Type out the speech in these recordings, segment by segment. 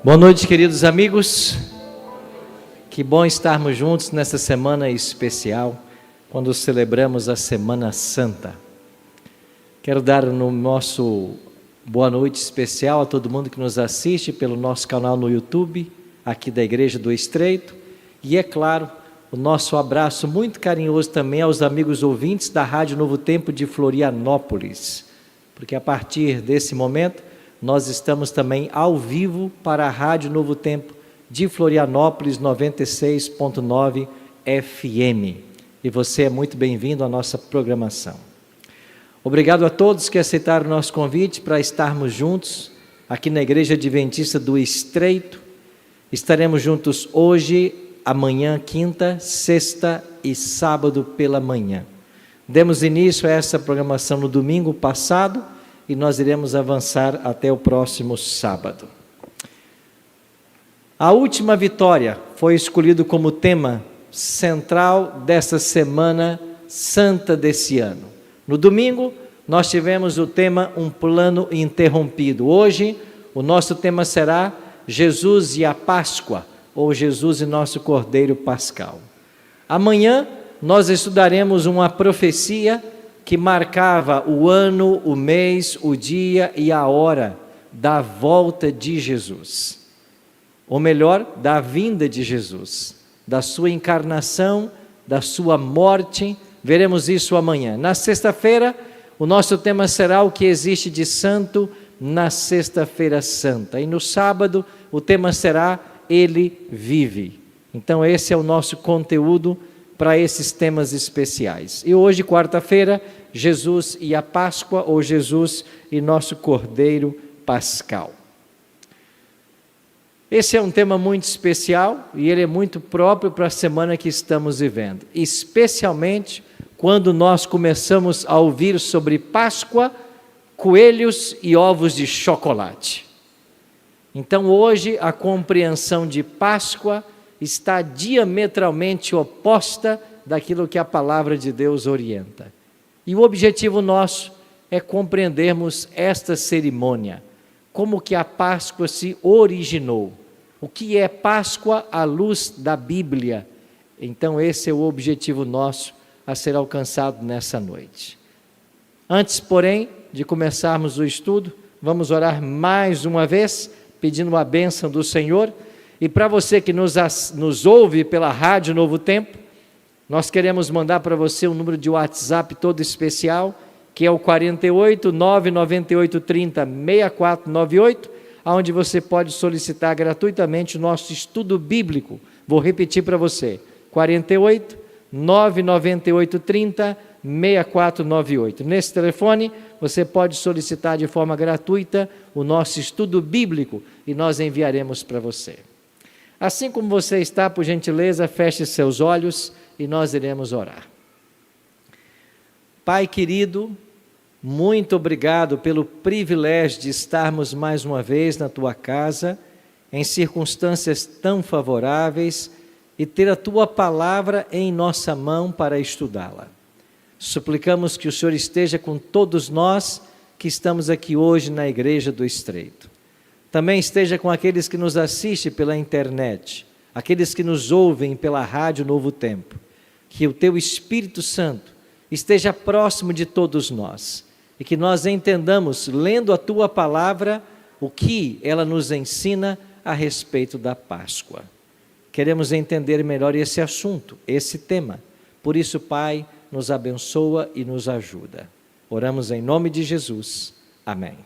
Boa noite, queridos amigos. Que bom estarmos juntos nessa semana especial, quando celebramos a Semana Santa. Quero dar no nosso boa noite especial a todo mundo que nos assiste pelo nosso canal no YouTube, aqui da Igreja do Estreito, e é claro, o nosso abraço muito carinhoso também aos amigos ouvintes da Rádio Novo Tempo de Florianópolis, porque a partir desse momento nós estamos também ao vivo para a Rádio Novo Tempo de Florianópolis 96.9 FM. E você é muito bem-vindo à nossa programação. Obrigado a todos que aceitaram o nosso convite para estarmos juntos aqui na Igreja Adventista do Estreito. Estaremos juntos hoje, amanhã, quinta, sexta e sábado pela manhã. Demos início a essa programação no domingo passado e nós iremos avançar até o próximo sábado. A última vitória foi escolhido como tema central dessa Semana Santa desse ano. No domingo, nós tivemos o tema Um Plano Interrompido. Hoje, o nosso tema será Jesus e a Páscoa, ou Jesus e nosso Cordeiro Pascal. Amanhã, nós estudaremos uma profecia que marcava o ano, o mês, o dia e a hora da volta de Jesus. Ou melhor, da vinda de Jesus, da sua encarnação, da sua morte. Veremos isso amanhã. Na sexta-feira, o nosso tema será o que existe de santo na Sexta-feira Santa. E no sábado, o tema será Ele vive. Então esse é o nosso conteúdo para esses temas especiais. E hoje, quarta-feira, Jesus e a Páscoa, ou Jesus e nosso Cordeiro Pascal. Esse é um tema muito especial e ele é muito próprio para a semana que estamos vivendo, especialmente quando nós começamos a ouvir sobre Páscoa, coelhos e ovos de chocolate. Então hoje a compreensão de Páscoa está diametralmente oposta daquilo que a palavra de Deus orienta. E o objetivo nosso é compreendermos esta cerimônia, como que a Páscoa se originou, o que é Páscoa à luz da Bíblia. Então esse é o objetivo nosso a ser alcançado nessa noite. Antes, porém, de começarmos o estudo, vamos orar mais uma vez, pedindo a bênção do Senhor. E para você que nos ouve pela Rádio Novo Tempo, nós queremos mandar para você um número de WhatsApp todo especial, que é o 48 998 30 6498, onde você pode solicitar gratuitamente o nosso estudo bíblico. Vou repetir para você, 48 998 30 6498. Nesse telefone, você pode solicitar de forma gratuita o nosso estudo bíblico e nós enviaremos para você. Assim como você está, por gentileza, feche seus olhos e nós iremos orar. Pai querido, muito obrigado pelo privilégio de estarmos mais uma vez na Tua casa, em circunstâncias tão favoráveis, e ter a Tua palavra em nossa mão para estudá-la. Suplicamos que o Senhor esteja com todos nós que estamos aqui hoje na Igreja do Estreito. Também esteja com aqueles que nos assistem pela internet, aqueles que nos ouvem pela Rádio Novo Tempo. Que o Teu Espírito Santo esteja próximo de todos nós e que nós entendamos, lendo a Tua palavra, o que ela nos ensina a respeito da Páscoa. Queremos entender melhor esse assunto, esse tema. Por isso, Pai, nos abençoa e nos ajuda. Oramos em nome de Jesus. Amém.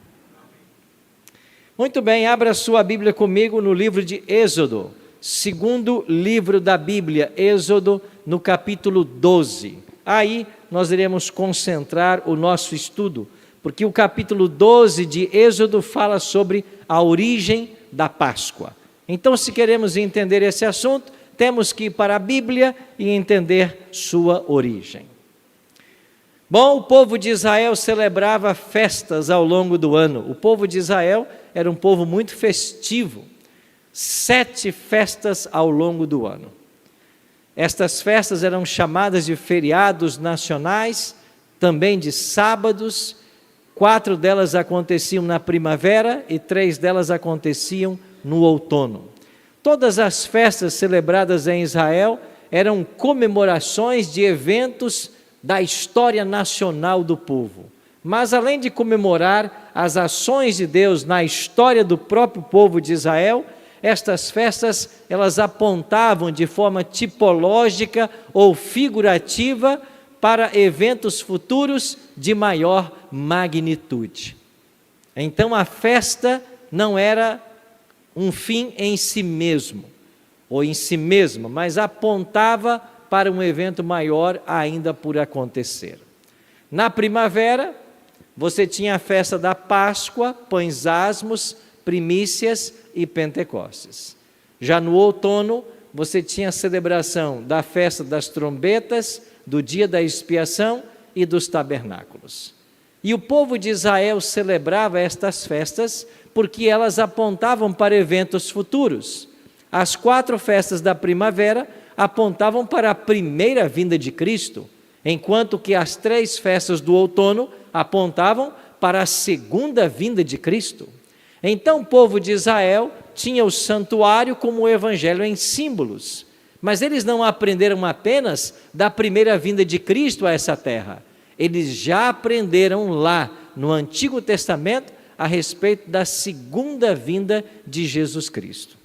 Muito bem, abra sua Bíblia comigo no livro de Êxodo, segundo livro da Bíblia, Êxodo, no capítulo 12. Aí nós iremos concentrar o nosso estudo, porque o capítulo 12 de Êxodo fala sobre a origem da Páscoa. Então, se queremos entender esse assunto, temos que ir para a Bíblia e entender sua origem. Bom, o povo de Israel celebrava festas ao longo do ano. O povo de Israel era um povo muito festivo. 7 festas ao longo do ano. Estas festas eram chamadas de feriados nacionais, também de sábados. 4 delas aconteciam na primavera e 3 delas aconteciam no outono. Todas as festas celebradas em Israel eram comemorações de eventos da história nacional do povo. Mas além de comemorar as ações de Deus na história do próprio povo de Israel, estas festas, elas apontavam de forma tipológica ou figurativa para eventos futuros de maior magnitude. Então a festa não era um fim em si mesmo, ou em si mesma, mas apontava para um evento maior ainda por acontecer. Na primavera, você tinha a festa da Páscoa, pães asmos, primícias e Pentecostes. Já no outono, você tinha a celebração da festa das trombetas, do dia da expiação e dos tabernáculos. E o povo de Israel celebrava estas festas porque elas apontavam para eventos futuros. As 4 festas da primavera apontavam para a primeira vinda de Cristo, enquanto que as 3 festas do outono apontavam para a segunda vinda de Cristo. Então o povo de Israel tinha o santuário como o evangelho em símbolos, mas eles não aprenderam apenas da primeira vinda de Cristo a essa terra, eles já aprenderam lá no Antigo Testamento a respeito da segunda vinda de Jesus Cristo.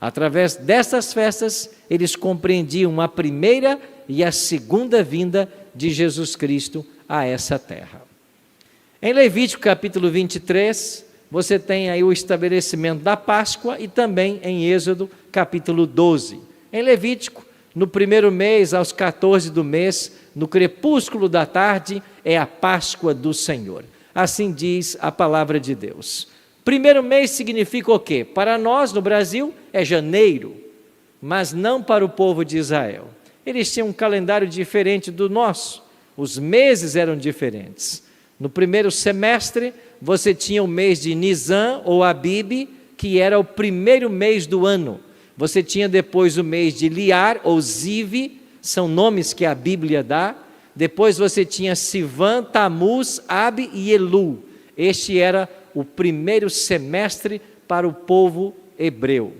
Através dessas festas, eles compreendiam a primeira e a segunda vinda de Jesus Cristo a essa terra. Em Levítico capítulo 23, você tem aí o estabelecimento da Páscoa e também em Êxodo capítulo 12. Em Levítico, no primeiro mês, aos 14 do mês, no crepúsculo da tarde, é a Páscoa do Senhor. Assim diz a palavra de Deus. Primeiro mês significa o quê? Para nós, no Brasil, é janeiro, mas não para o povo de Israel. Eles tinham um calendário diferente do nosso, os meses eram diferentes. No primeiro semestre, você tinha o mês de Nisan ou Abib, que era o primeiro mês do ano. Você tinha depois o mês de Liar ou Ziv, são nomes que a Bíblia dá. Depois você tinha Sivan, Tamuz, Ab e Elu. Este era o primeiro semestre para o povo hebreu.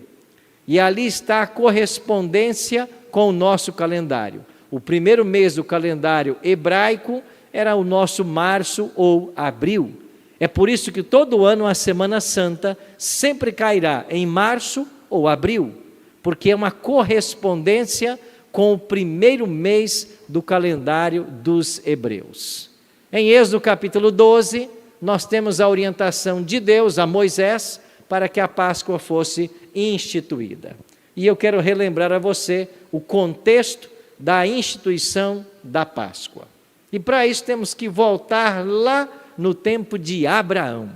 E ali está a correspondência com o nosso calendário. O primeiro mês do calendário hebraico era o nosso março ou abril. É por isso que todo ano a Semana Santa sempre cairá em março ou abril, porque é uma correspondência com o primeiro mês do calendário dos hebreus. Em Êxodo capítulo 12, nós temos a orientação de Deus a Moisés para que a Páscoa fosse instituída. E eu quero relembrar a você o contexto da instituição da Páscoa. E para isso temos que voltar lá no tempo de Abraão.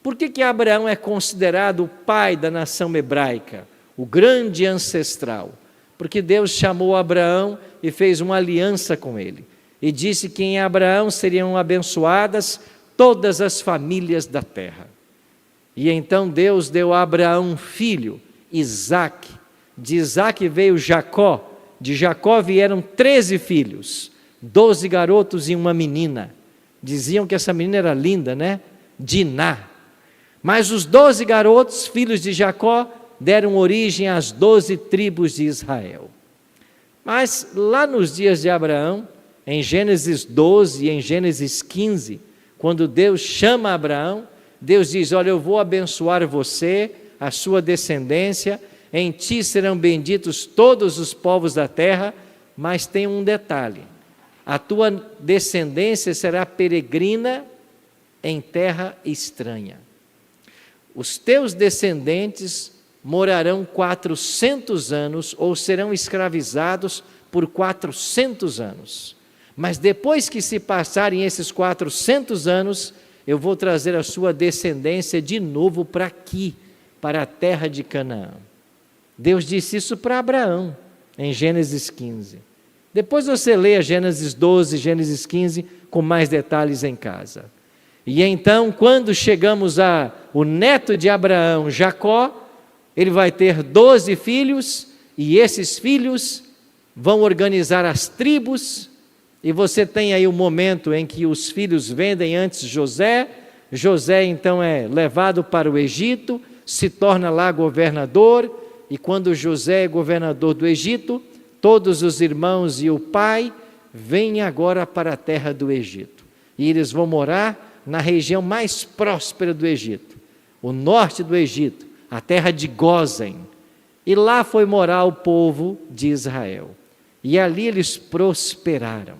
Por que Abraão é considerado o pai da nação hebraica, o grande ancestral? Porque Deus chamou Abraão e fez uma aliança com ele. E disse que em Abraão seriam abençoadas todas as famílias da terra. E então Deus deu a Abraão um filho, Isaque. De Isaque veio Jacó. De Jacó vieram 13 filhos, 12 garotos e uma menina. Diziam que essa menina era linda, né? Diná. Mas os 12 garotos, filhos de Jacó, deram origem às 12 tribos de Israel. Mas lá nos dias de Abraão, em Gênesis 12 e em Gênesis 15, quando Deus chama Abraão, Deus diz: olha, eu vou abençoar você, a sua descendência, em ti serão benditos todos os povos da terra, mas tem um detalhe: a tua descendência será peregrina em terra estranha. Os teus descendentes morarão 400 anos ou serão escravizados por 400 anos. Mas depois que se passarem esses 400 anos, eu vou trazer a sua descendência de novo para aqui, para a terra de Canaã. Deus disse isso para Abraão, em Gênesis 15. Depois você leia Gênesis 12, Gênesis 15, com mais detalhes em casa. E então, quando chegamos ao neto de Abraão, Jacó, ele vai ter 12 filhos, e esses filhos vão organizar as tribos, e você tem aí o momento em que os filhos vendem antes José, José então é levado para o Egito, se torna lá governador, e quando José é governador do Egito, todos os irmãos e o pai vêm agora para a terra do Egito. E eles vão morar na região mais próspera do Egito, o norte do Egito, a terra de Gósen. E lá foi morar o povo de Israel. E ali eles prosperaram.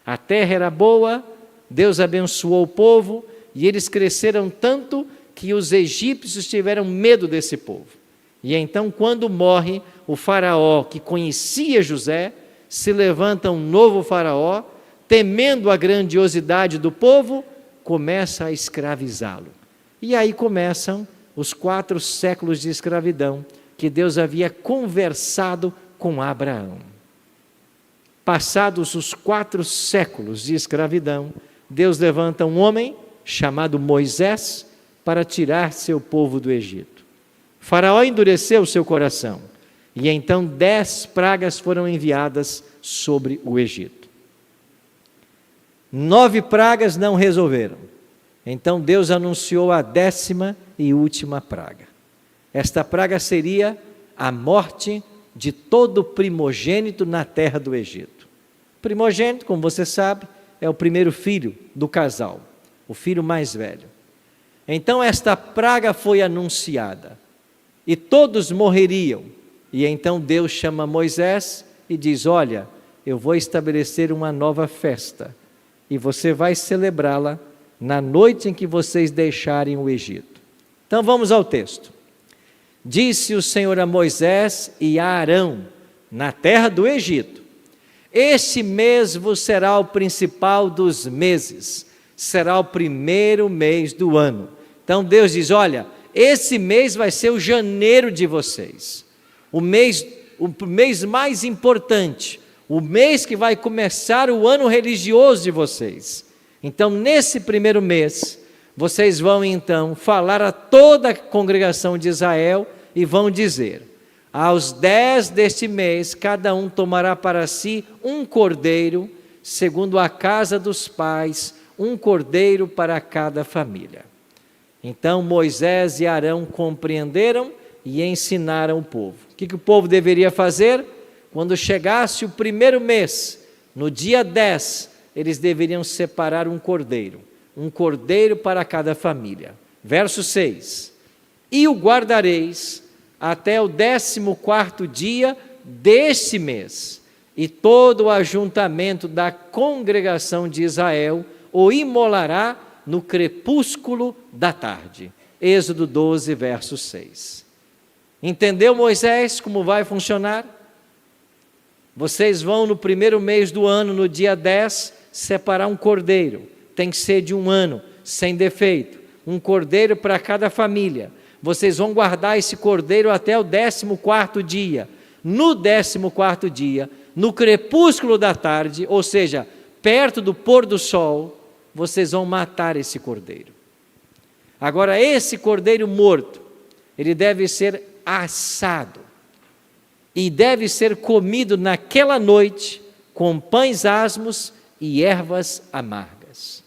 A terra era boa, Deus abençoou o povo, e eles cresceram tanto que os egípcios tiveram medo desse povo. E então, quando morre o faraó que conhecia José, se levanta um novo faraó, temendo a grandiosidade do povo, começa a escravizá-lo. E aí começam os 4 séculos de escravidão que Deus havia conversado com Abraão. Passados os 4 séculos de escravidão, Deus levanta um homem chamado Moisés para tirar seu povo do Egito. Faraó endureceu seu coração e então 10 pragas foram enviadas sobre o Egito. 9 pragas não resolveram. Então Deus anunciou a 10ª e última praga. Esta praga seria a morte de todo primogênito na terra do Egito. Primogênito, como você sabe, é o primeiro filho do casal, o filho mais velho. Então esta praga foi anunciada e todos morreriam. E então Deus chama Moisés e diz: olha, eu vou estabelecer uma nova festa e você vai celebrá-la na noite em que vocês deixarem o Egito. Então vamos ao texto. Disse o Senhor a Moisés e a Arão, na terra do Egito: este mês vos será o principal dos meses, será o primeiro mês do ano. Então Deus diz: olha, esse mês vai ser o janeiro de vocês, o mês mais importante, o mês que vai começar o ano religioso de vocês. Então, nesse primeiro mês, vocês vão então falar a toda a congregação de Israel e vão dizer: aos 10 deste mês, cada um tomará para si um cordeiro, segundo a casa dos pais, um cordeiro para cada família. Então Moisés e Arão compreenderam e ensinaram o povo. O que o povo deveria fazer? Quando chegasse o primeiro mês, no dia 10, eles deveriam separar um cordeiro para cada família. Verso 6: e o guardareis até o 14º dia deste mês, e todo o ajuntamento da congregação de Israel o imolará no crepúsculo da tarde. Êxodo 12, verso 6. Entendeu, Moisés, como vai funcionar? Vocês vão no primeiro mês do ano, no dia 10, separar um cordeiro. Tem que ser de 1 ano, sem defeito. Um cordeiro para cada família. Vocês vão guardar esse cordeiro até o 14º dia. No 14º dia, no crepúsculo da tarde, ou seja, perto do pôr do sol, vocês vão matar esse cordeiro. Agora, esse cordeiro morto, ele deve ser assado e deve ser comido naquela noite com pães asmos e ervas amargas.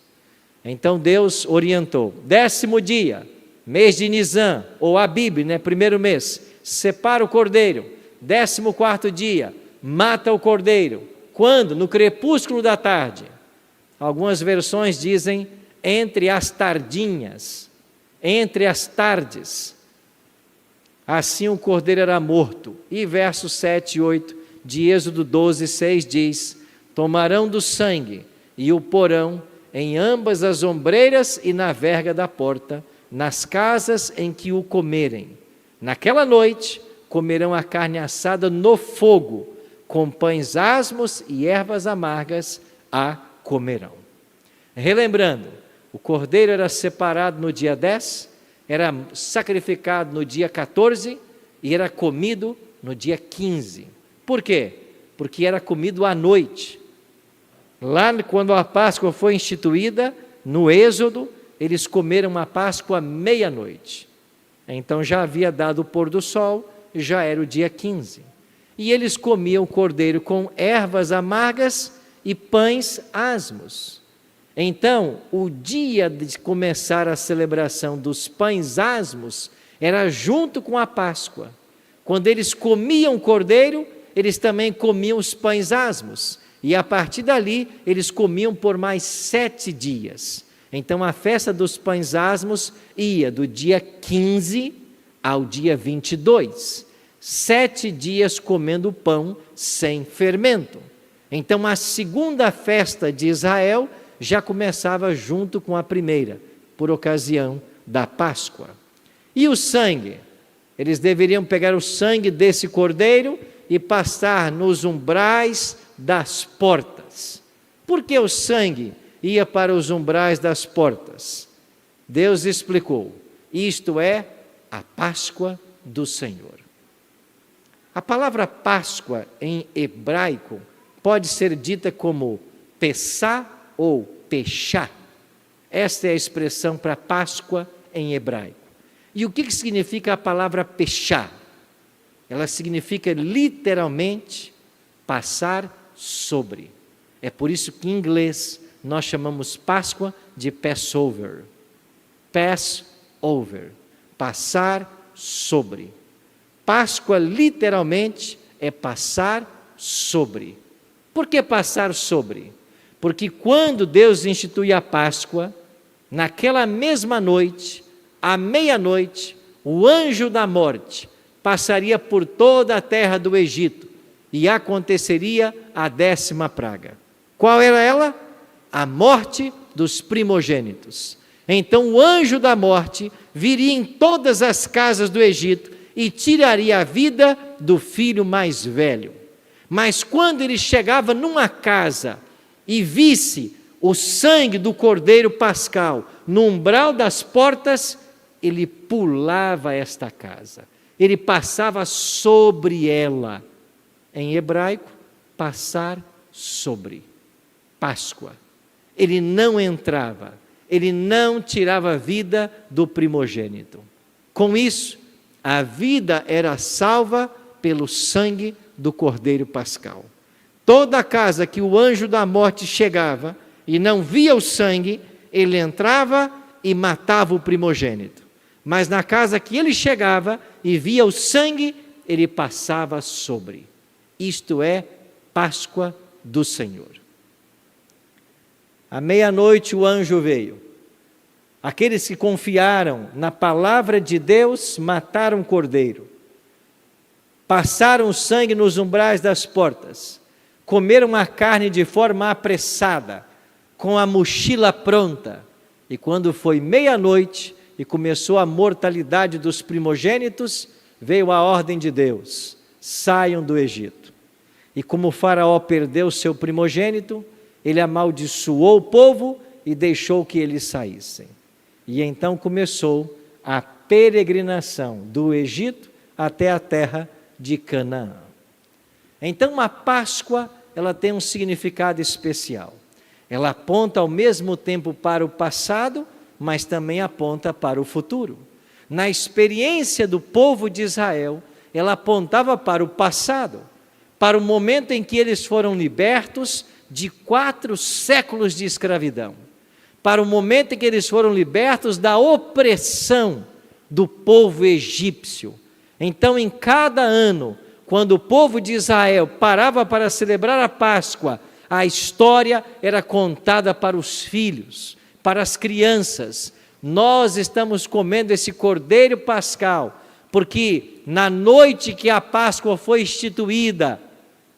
Então Deus orientou: 10º dia, mês de Nisan, ou Abib, primeiro mês, separa o cordeiro. 14º dia, mata o cordeiro. Quando? No crepúsculo da tarde. Algumas versões dizem entre as tardinhas, entre as tardes. Assim o cordeiro era morto. E versos 7 e 8 de Êxodo 12, 6 diz: tomarão do sangue e o porão em ambas as ombreiras e na verga da porta, nas casas em que o comerem. Naquela noite comerão a carne assada no fogo, com pães asmos e ervas amargas a comerão. Relembrando, o cordeiro era separado no dia 10, era sacrificado no dia 14 e era comido no dia 15. Por quê? Porque era comido à noite. Lá quando a Páscoa foi instituída, no Êxodo, eles comeram a Páscoa à meia-noite. Então já havia dado o pôr do sol, já era o dia 15. E eles comiam o cordeiro com ervas amargas e pães asmos. Então, o dia de começar a celebração dos pães asmos era junto com a Páscoa. Quando eles comiam o cordeiro, eles também comiam os pães asmos. E a partir dali, eles comiam por mais 7 dias. Então a festa dos pães asmos ia do dia 15 ao dia 22. 7 dias comendo pão sem fermento. Então a segunda festa de Israel já começava junto com a primeira, por ocasião da Páscoa. E o sangue? Eles deveriam pegar o sangue desse cordeiro e passar nos umbrais das portas. Por que o sangue ia para os umbrais das portas? Deus explicou: isto é a Páscoa do Senhor. A palavra Páscoa em hebraico pode ser dita como Pessá ou Pechá. Esta é a expressão para Páscoa em hebraico. E o que significa a palavra Pechá? Ela significa literalmente passar sobre. É por isso que em inglês nós chamamos Páscoa de Passover. Passover, passar sobre. Páscoa literalmente é passar sobre. Por que passar sobre? Porque quando Deus institui a Páscoa, naquela mesma noite, à meia-noite, o anjo da morte passaria por toda a terra do Egito e aconteceria a 10ª praga. Qual era ela? A morte dos primogênitos. Então o anjo da morte viria em todas as casas do Egito e tiraria a vida do filho mais velho. Mas quando ele chegava numa casa e visse o sangue do cordeiro pascal no umbral das portas, ele pulava esta casa, ele passava sobre ela. Em hebraico, passar sobre. Páscoa. Ele não entrava, ele não tirava a vida do primogênito. Com isso, a vida era salva pelo sangue do cordeiro pascal. Toda casa que o anjo da morte chegava e não via o sangue, ele entrava e matava o primogênito. Mas na casa que ele chegava e via o sangue, ele passava sobre. Isto é Páscoa do Senhor. À meia-noite o anjo veio. Aqueles que confiaram na palavra de Deus mataram o cordeiro. Passaram o sangue nos umbrais das portas. Comeram a carne de forma apressada, com a mochila pronta. E quando foi meia-noite e começou a mortalidade dos primogênitos, veio a ordem de Deus: saiam do Egito. E como o faraó perdeu seu primogênito, ele amaldiçoou o povo e deixou que eles saíssem. E então começou a peregrinação do Egito até a terra de Canaã. Então a Páscoa, ela tem um significado especial. Ela aponta ao mesmo tempo para o passado, mas também aponta para o futuro. Na experiência do povo de Israel, ela apontava para o passado, para o momento em que eles foram libertos de 4 séculos de escravidão, para o momento em que eles foram libertos da opressão do povo egípcio. Então, em cada ano, quando o povo de Israel parava para celebrar a Páscoa, a história era contada para os filhos, para as crianças. Nós estamos comendo esse cordeiro pascal, porque na noite que a Páscoa foi instituída,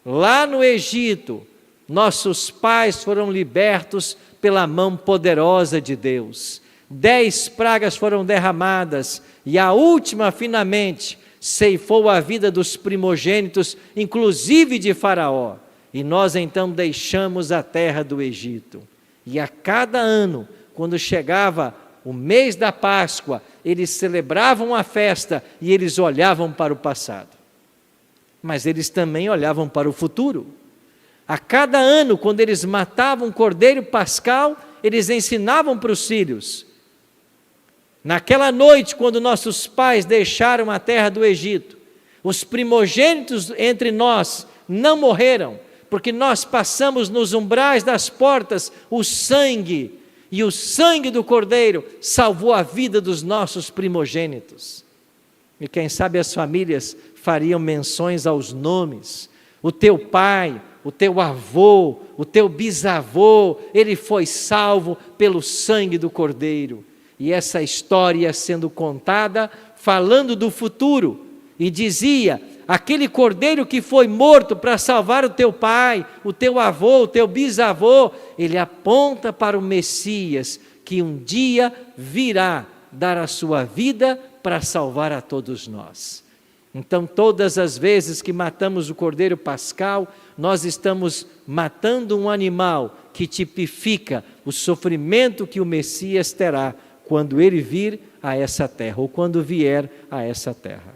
lá no Egito, nossos pais foram libertos pela mão poderosa de Deus. 10 pragas foram derramadas, e a última, finalmente, ceifou a vida dos primogênitos, inclusive de Faraó. E nós então deixamos a terra do Egito. E a cada ano, quando chegava o mês da Páscoa, eles celebravam a festa e eles olhavam para o passado. Mas eles também olhavam para o futuro. A cada ano, quando eles matavam um cordeiro pascal, eles ensinavam para os filhos: naquela noite, quando nossos pais deixaram a terra do Egito, os primogênitos entre nós não morreram, porque nós passamos nos umbrais das portas o sangue, e o sangue do cordeiro salvou a vida dos nossos primogênitos. E quem sabe as famílias fariam menções aos nomes. O teu pai, o teu avô, o teu bisavô, ele foi salvo pelo sangue do Cordeiro. E essa história sendo contada, falando do futuro, e dizia: aquele Cordeiro que foi morto para salvar o teu pai, o teu avô, o teu bisavô, ele aponta para o Messias, que um dia virá dar a sua vida para salvar a todos nós. Então, todas as vezes que matamos o Cordeiro Pascal, nós estamos matando um animal que tipifica o sofrimento que o Messias terá quando ele vir a essa terra, ou quando vier a essa terra.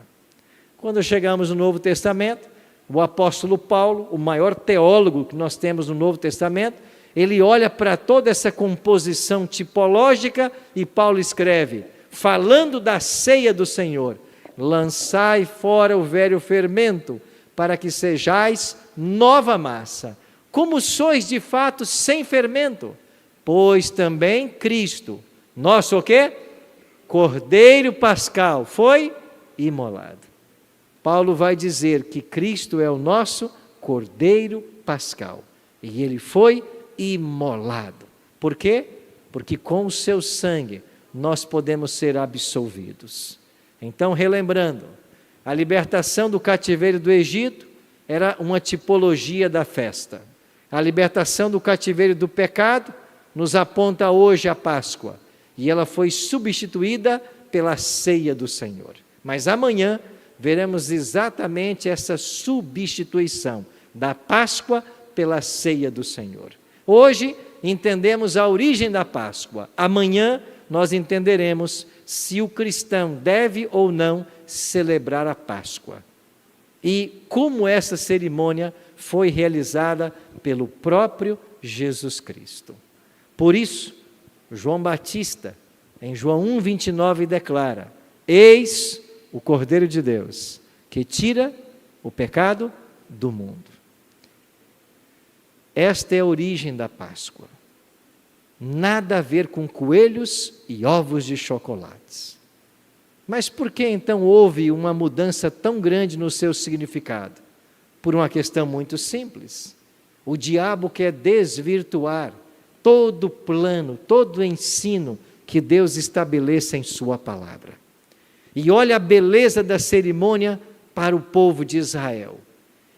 Quando chegamos no Novo Testamento, o apóstolo Paulo, o maior teólogo que nós temos no Novo Testamento, ele olha para toda essa composição tipológica e Paulo escreve, falando da ceia do Senhor: lançai fora o velho fermento, para que sejais nova massa, como sois de fato sem fermento, pois também Cristo, nosso o quê? Cordeiro Pascal, foi imolado. Paulo vai dizer que Cristo é o nosso Cordeiro Pascal, e ele foi imolado. Por quê? Porque com o seu sangue nós podemos ser absolvidos. Então, relembrando, a libertação do cativeiro do Egito era uma tipologia da festa. A libertação do cativeiro do pecado nos aponta hoje a Páscoa, e ela foi substituída pela ceia do Senhor. Mas amanhã veremos exatamente essa substituição da Páscoa pela ceia do Senhor. Hoje entendemos a origem da Páscoa. Amanhã nós entenderemos se o cristão deve ou não celebrar a Páscoa. E como essa cerimônia foi realizada pelo próprio Jesus Cristo. Por isso, João Batista, em João 1,29, declara: eis o Cordeiro de Deus, que tira o pecado do mundo. Esta é a origem da Páscoa. Nada a ver com coelhos e ovos de chocolates. Mas por que então houve uma mudança tão grande no seu significado? Por uma questão muito simples. O diabo quer desvirtuar todo o plano, todo o ensino que Deus estabeleça em sua palavra. E olha a beleza da cerimônia para o povo de Israel.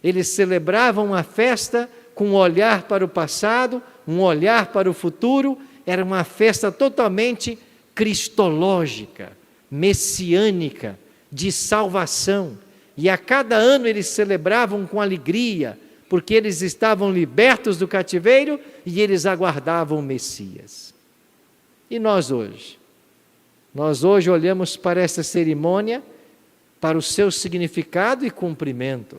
Eles celebravam a festa com um olhar para o passado, um olhar para o futuro. Era uma festa totalmente cristológica, messiânica, de salvação. E a cada ano eles celebravam com alegria, porque eles estavam libertos do cativeiro e eles aguardavam o Messias. E nós hoje? Nós hoje olhamos para essa cerimônia, para o seu significado e cumprimento.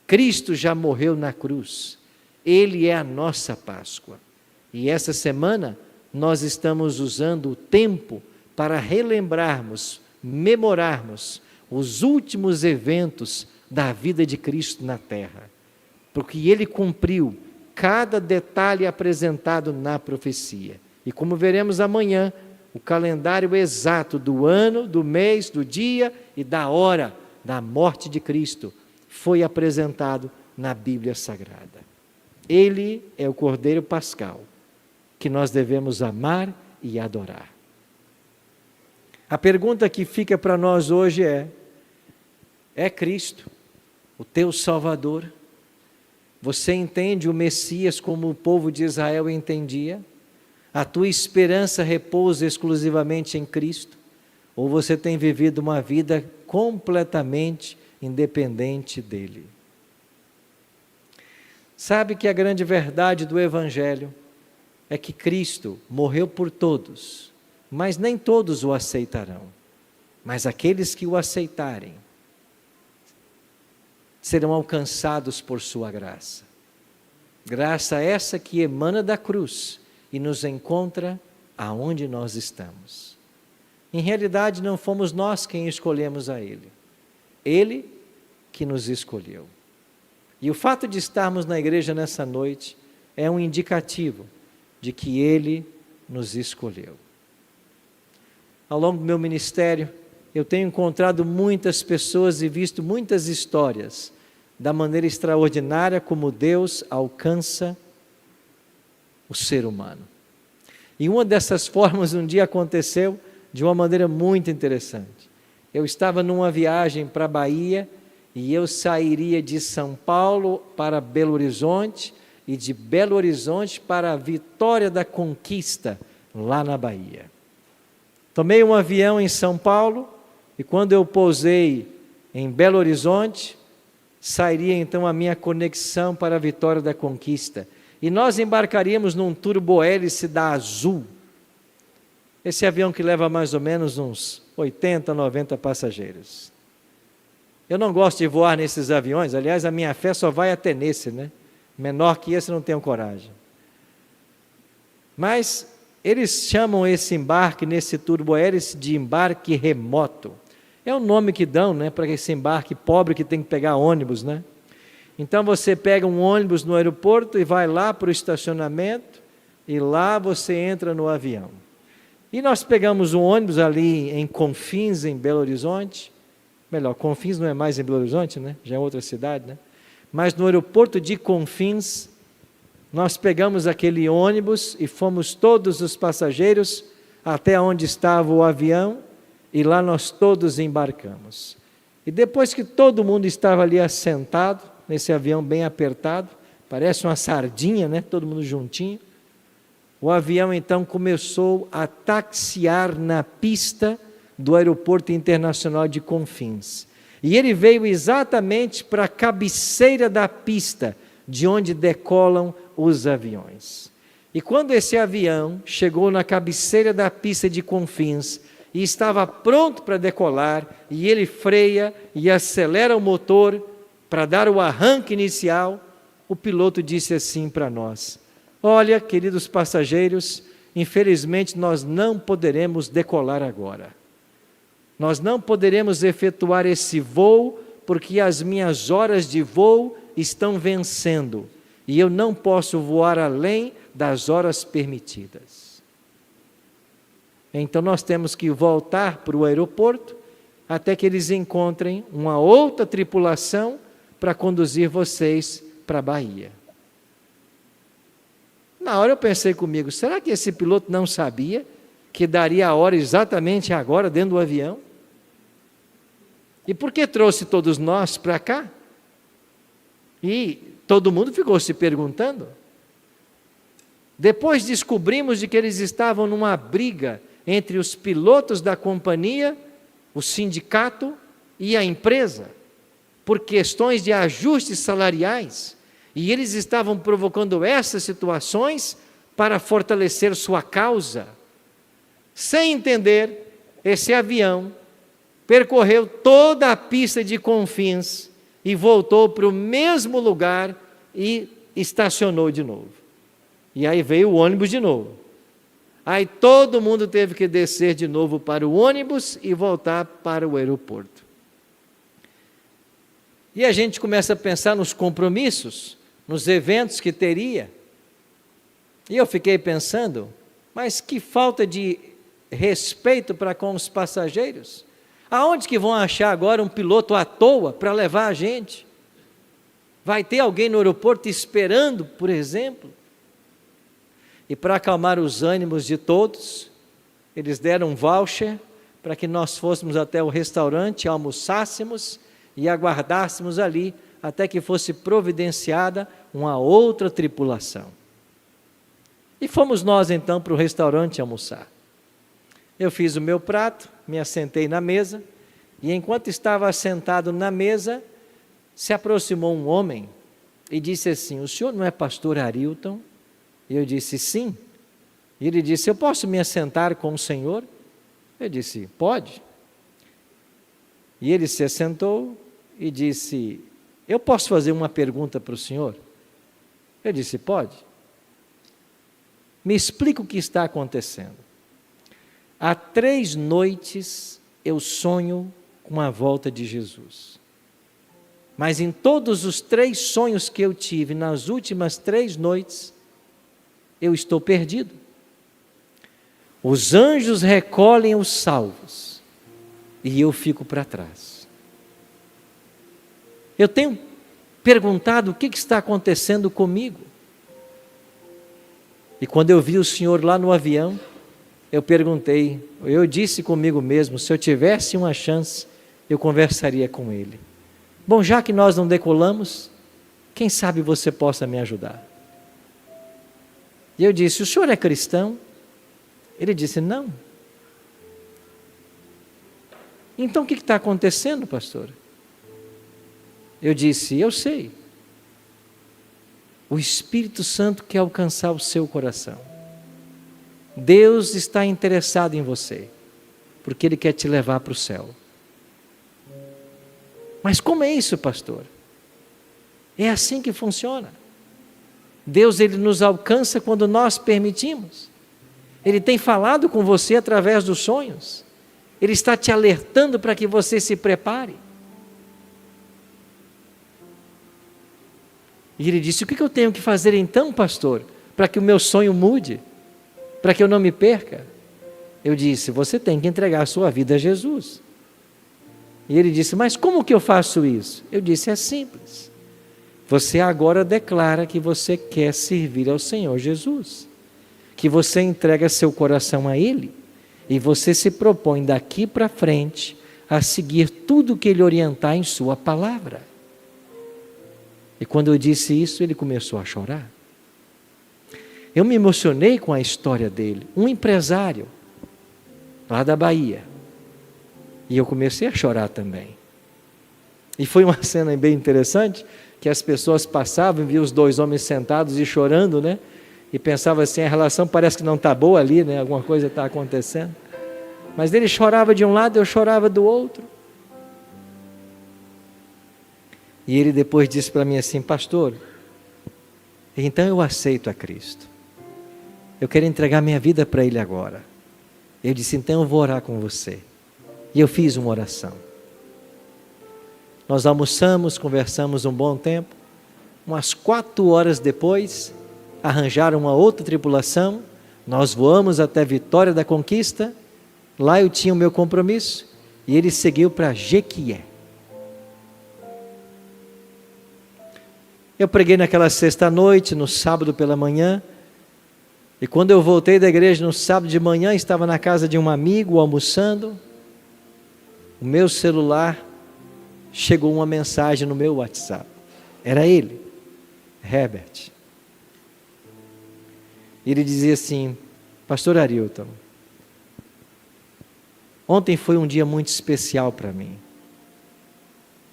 Cristo já morreu na cruz. Ele é a nossa Páscoa. E essa semana nós estamos usando o tempo para relembrarmos, memorarmos os últimos eventos da vida de Cristo na terra. Porque ele cumpriu cada detalhe apresentado na profecia. E como veremos amanhã, o calendário exato do ano, do mês, do dia e da hora da morte de Cristo foi apresentado na Bíblia Sagrada. Ele é o Cordeiro Pascal, que nós devemos amar e adorar. A pergunta que fica para nós hoje é Cristo o teu Salvador? Você entende o Messias como o povo de Israel entendia? A tua esperança repousa exclusivamente em Cristo? Ou você tem vivido uma vida completamente independente dele? Sabe que a grande verdade do Evangelho é que Cristo morreu por todos, mas nem todos o aceitarão. Mas aqueles que o aceitarem serão alcançados por sua graça. Graça essa que emana da cruz e nos encontra aonde nós estamos. Em realidade, não fomos nós quem escolhemos a Ele. Ele que nos escolheu. E o fato de estarmos na igreja nessa noite é um indicativo de que Ele nos escolheu. Ao longo do meu ministério, eu tenho encontrado muitas pessoas e visto muitas histórias da maneira extraordinária como Deus alcança o ser humano. E uma dessas formas um dia aconteceu de uma maneira muito interessante. Eu estava numa viagem para a Bahia e eu sairia de São Paulo para Belo Horizonte e de Belo Horizonte para a Vitória da Conquista, lá na Bahia. Tomei um avião em São Paulo e quando eu pousei em Belo Horizonte, sairia então a minha conexão para a Vitória da Conquista. E nós embarcaríamos num turbohélice da Azul. Esse avião que leva mais ou menos uns 80, 90 passageiros. Eu não gosto de voar nesses aviões, aliás, a minha fé só vai até nesse, né? Menor que esse não tenho coragem. Mas eles chamam esse embarque nesse turbohélice de embarque remoto. É o nome que dão, né, para esse embarque pobre que tem que pegar ônibus, né? Então você pega um ônibus no aeroporto e vai lá para o estacionamento e lá você entra no avião. E nós pegamos um ônibus ali em Confins, em Belo Horizonte. Melhor, Confins não é mais em Belo Horizonte, né? Já é outra cidade, né? Mas no aeroporto de Confins, nós pegamos aquele ônibus e fomos todos os passageiros até onde estava o avião e lá nós todos embarcamos. E depois que todo mundo estava ali assentado, nesse avião bem apertado, parece uma sardinha, né? Todo mundo juntinho. O avião então começou a taxiar na pista do Aeroporto Internacional de Confins. E ele veio exatamente para a cabeceira da pista, de onde decolam os aviões. E quando esse avião chegou na cabeceira da pista de Confins, e estava pronto para decolar, e ele freia e acelera o motor para dar o arranque inicial, o piloto disse assim para nós: olha, queridos passageiros, infelizmente nós não poderemos decolar agora. Nós não poderemos efetuar esse voo porque as minhas horas de voo estão vencendo e eu não posso voar além das horas permitidas. Então nós temos que voltar para o aeroporto até que eles encontrem uma outra tripulação para conduzir vocês para a Bahia. Na hora eu pensei comigo, será que esse piloto não sabia que daria a hora exatamente agora dentro do avião? E por que trouxe todos nós para cá? E todo mundo ficou se perguntando. Depois descobrimos de que eles estavam numa briga entre os pilotos da companhia, o sindicato e a empresa, por questões de ajustes salariais. E eles estavam provocando essas situações para fortalecer sua causa. Sem entender, esse avião percorreu toda a pista de Confins e voltou para o mesmo lugar e estacionou de novo. E aí veio o ônibus de novo. Aí todo mundo teve que descer de novo para o ônibus e voltar para o aeroporto. E a gente começa a pensar nos compromissos, nos eventos que teria. E eu fiquei pensando, mas que falta de respeito para com os passageiros. Aonde que vão achar agora um piloto à toa para levar a gente? Vai ter alguém no aeroporto esperando, por exemplo? E para acalmar os ânimos de todos, eles deram um voucher para que nós fôssemos até o restaurante, almoçássemos e aguardássemos ali até que fosse providenciada uma outra tripulação. E fomos nós então para o restaurante almoçar. Eu fiz o meu prato, me assentei na mesa, e enquanto estava assentado na mesa, se aproximou um homem e disse assim: o senhor não é pastor Arilton? E eu disse: sim. E ele disse: eu posso me assentar com o senhor? Eu disse: pode. E ele se assentou e disse: eu posso fazer uma pergunta para o senhor? Eu disse: pode. Me explica o que está acontecendo. Há 3 noites eu sonho com a volta de Jesus. Mas em todos os 3 sonhos que eu tive, nas últimas 3 noites, eu estou perdido. Os anjos recolhem os salvos, e eu fico para trás. Eu tenho perguntado o que está acontecendo comigo. E quando eu vi o senhor lá no avião, eu disse comigo mesmo, se eu tivesse uma chance, eu conversaria com ele. Bom, já que nós não decolamos, quem sabe você possa me ajudar? E eu disse, o senhor é cristão? Ele disse, não. Então o que está acontecendo, pastor? Eu disse, eu sei. O Espírito Santo quer alcançar o seu coração. Deus está interessado em você, porque Ele quer te levar para o céu. Mas como é isso, pastor? É assim que funciona. Deus, Ele nos alcança quando nós permitimos. Ele tem falado com você através dos sonhos. Ele está te alertando para que você se prepare. E ele disse, o que eu tenho que fazer então, pastor, para que o meu sonho mude? Para que eu não me perca? Eu disse, você tem que entregar a sua vida a Jesus. E ele disse, mas como que eu faço isso? Eu disse, é simples. Você agora declara que você quer servir ao Senhor Jesus. Que você entrega seu coração a Ele. E você se propõe daqui para frente a seguir tudo que Ele orientar em sua palavra. E quando eu disse isso, ele começou a chorar. Eu me emocionei com a história dele, um empresário lá da Bahia. E eu comecei a chorar também. E foi uma cena bem interessante, que as pessoas passavam e viam os dois homens sentados e chorando, né? E pensavam assim, a relação parece que não está boa ali, né? Alguma coisa está acontecendo. Mas ele chorava de um lado, eu chorava do outro. E ele depois disse para mim assim, pastor, então eu aceito a Cristo. Eu quero entregar minha vida para Ele agora. Eu disse, então eu vou orar com você. E eu fiz uma oração. Nós almoçamos, conversamos um bom tempo. Umas 4 horas depois, arranjaram uma outra tripulação. Nós voamos até Vitória da Conquista. Lá eu tinha o meu compromisso. E ele seguiu para Jequié. Eu preguei naquela sexta-noite, no sábado pela manhã, e quando eu voltei da igreja no sábado de manhã, estava na casa de um amigo, almoçando, o meu celular, chegou uma mensagem no meu WhatsApp, era ele, Herbert. Ele dizia assim, pastor Arilton, ontem foi um dia muito especial para mim,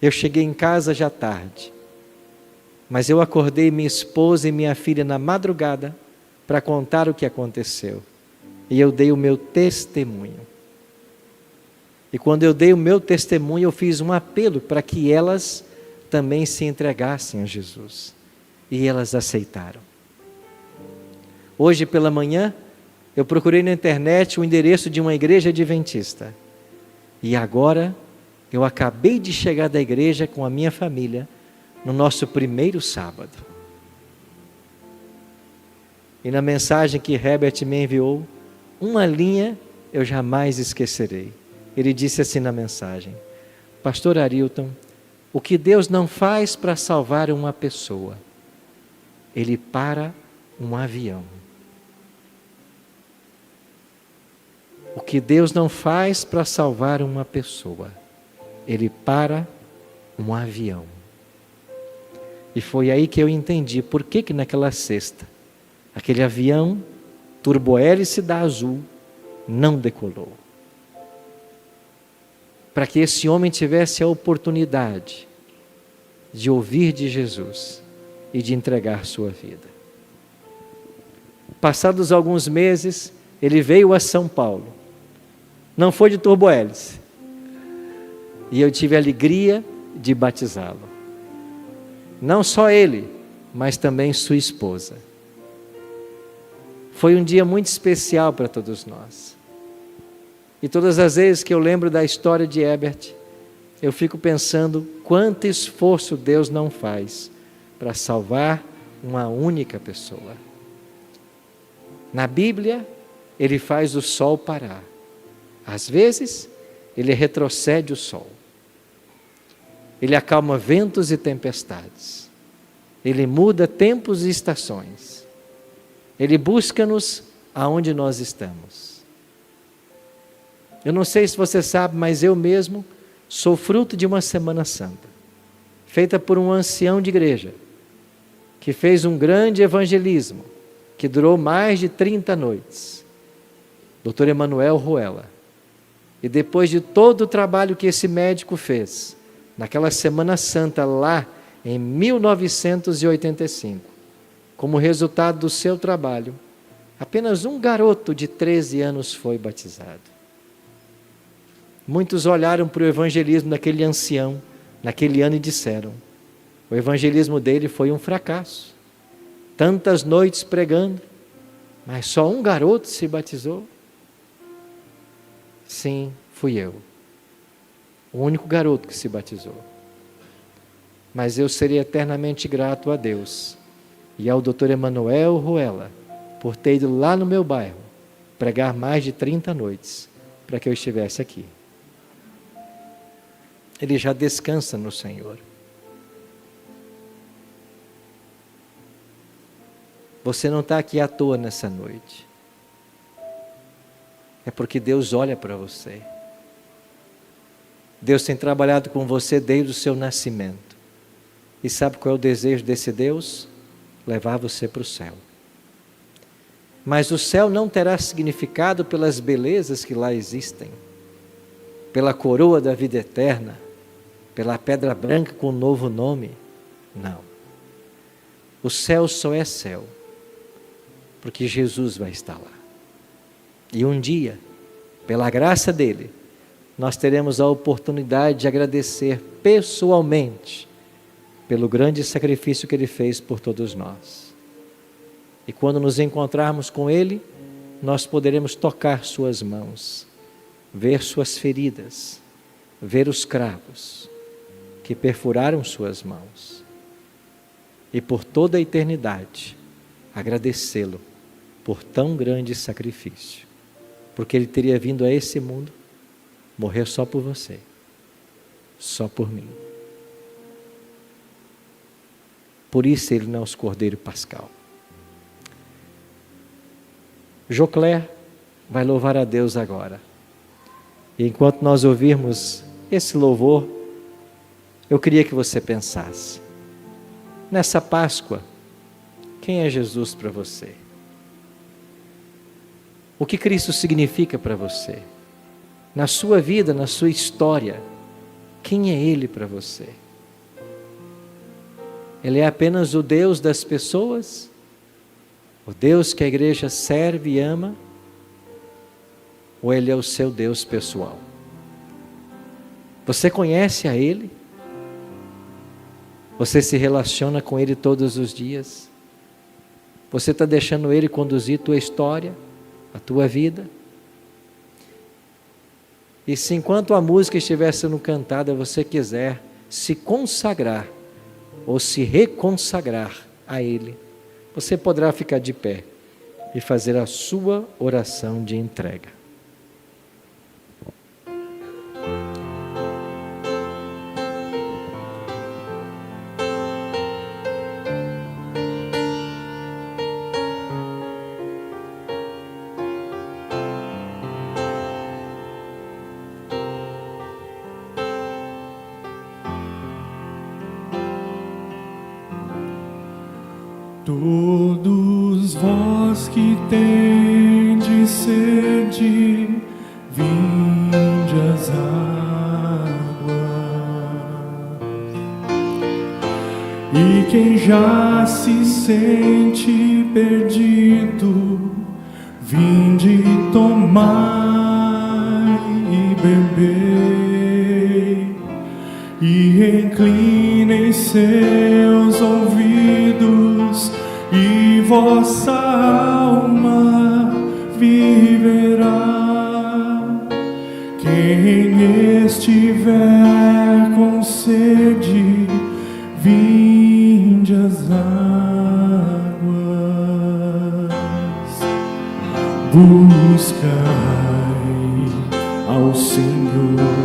eu cheguei em casa já tarde, mas eu acordei minha esposa e minha filha na madrugada para contar o que aconteceu. E eu dei o meu testemunho. E quando eu dei o meu testemunho, eu fiz um apelo para que elas também se entregassem a Jesus. E elas aceitaram. Hoje pela manhã, eu procurei na internet o endereço de uma igreja adventista. E agora, eu acabei de chegar da igreja com a minha família, no nosso primeiro sábado. E na mensagem que Herbert me enviou, uma linha eu jamais esquecerei. Ele disse assim na mensagem, pastor Arilton, o que Deus não faz para salvar uma pessoa, Ele para um avião. O que Deus não faz para salvar uma pessoa, Ele para um avião. E foi aí que eu entendi por que naquela sexta, aquele avião, turbohélice da Azul, não decolou. Para que esse homem tivesse a oportunidade de ouvir de Jesus e de entregar sua vida. Passados alguns meses, ele veio a São Paulo. Não foi de turbohélice. E eu tive a alegria de batizá-lo. Não só ele, mas também sua esposa. Foi um dia muito especial para todos nós. E todas as vezes que eu lembro da história de Herbert, eu fico pensando quanto esforço Deus não faz para salvar uma única pessoa. Na Bíblia, Ele faz o sol parar. Às vezes, Ele retrocede o sol. Ele acalma ventos e tempestades. Ele muda tempos e estações. Ele busca-nos aonde nós estamos. Eu não sei se você sabe, mas eu mesmo sou fruto de uma Semana Santa, feita por um ancião de igreja, que fez um grande evangelismo, que durou mais de 30 noites. Dr. Emanuel Ruela. E depois de todo o trabalho que esse médico fez, naquela Semana Santa lá em 1985, como resultado do seu trabalho, apenas um garoto de 13 anos foi batizado. Muitos olharam para o evangelismo daquele ancião, naquele ano, e disseram: o evangelismo dele foi um fracasso. Tantas noites pregando, mas só um garoto se batizou. Sim, fui eu. O único garoto que se batizou. Mas eu serei eternamente grato a Deus e ao Dr. Emanuel Ruela por ter ido lá no meu bairro pregar mais de 30 noites para que eu estivesse aqui. Ele já descansa no Senhor. Você não está aqui à toa nessa noite. É porque Deus olha para você. Deus tem trabalhado com você desde o seu nascimento. E sabe qual é o desejo desse Deus? Levar você para o céu. Mas o céu não terá significado pelas belezas que lá existem, pela coroa da vida eterna, pela pedra branca com um novo nome. Não. O céu só é céu porque Jesus vai estar lá. E um dia, pela graça dele, nós teremos a oportunidade de agradecer pessoalmente pelo grande sacrifício que ele fez por todos nós. E quando nos encontrarmos com ele, nós poderemos tocar suas mãos, ver suas feridas, ver os cravos que perfuraram suas mãos, e por toda a eternidade agradecê-lo por tão grande sacrifício, porque ele teria vindo a esse mundo morrer só por você, só por mim. Por isso ele não é o Cordeiro Pascal. Jocler vai louvar a Deus agora. E enquanto nós ouvirmos esse louvor, eu queria que você pensasse: nessa Páscoa, quem é Jesus para você? O que Cristo significa para você? Na sua vida, na sua história, quem é Ele para você? Ele é apenas o Deus das pessoas? O Deus que a igreja serve e ama? Ou Ele é o seu Deus pessoal? Você conhece a Ele? Você se relaciona com Ele todos os dias? Você está deixando Ele conduzir a tua história, a tua vida? E se enquanto a música estiver sendo cantada, você quiser se consagrar ou se reconsagrar a Ele, você poderá ficar de pé e fazer a sua oração de entrega. Todos vós que tendes sede, vinde às águas. E quem já se sente perdido, vinde tomai e bebei, e inclinem seus ouvidos, e vossa alma viverá. Quem estiver com sede, vinde às águas. Buscai ao Senhor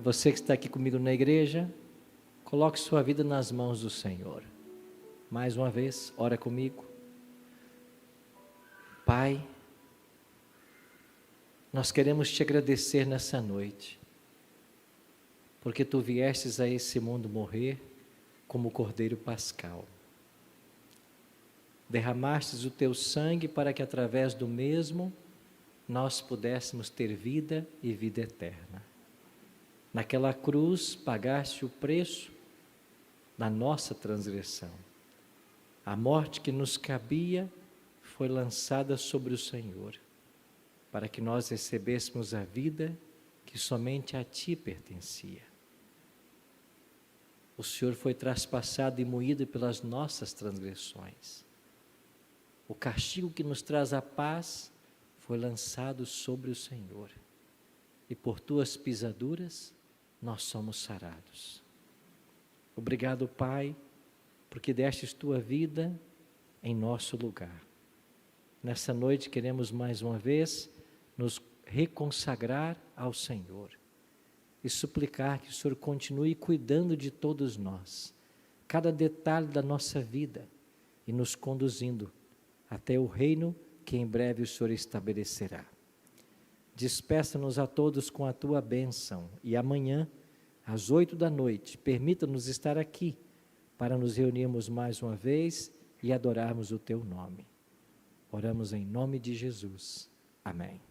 Você que está aqui comigo na igreja, coloque sua vida nas mãos do Senhor. Mais uma vez, ora comigo. Pai, nós queremos te agradecer nessa noite, porque tu viestes a esse mundo morrer como Cordeiro Pascal. Derramastes o teu sangue para que através do mesmo nós pudéssemos ter vida e vida eterna. Naquela cruz pagaste o preço da nossa transgressão. A morte que nos cabia foi lançada sobre o Senhor, para que nós recebêssemos a vida que somente a ti pertencia. O Senhor foi traspassado e moído pelas nossas transgressões. O castigo que nos traz a paz foi lançado sobre o Senhor. E por tuas pisaduras nós somos sarados. Obrigado, Pai, porque destes tua vida em nosso lugar. Nessa noite queremos mais uma vez nos reconsagrar ao Senhor e suplicar que o Senhor continue cuidando de todos nós, cada detalhe da nossa vida, e nos conduzindo até o reino que em breve o Senhor estabelecerá. Despeça-nos a todos com a tua bênção e amanhã, às 20h, permita-nos estar aqui para nos reunirmos mais uma vez e adorarmos o teu nome. Oramos em nome de Jesus. Amém.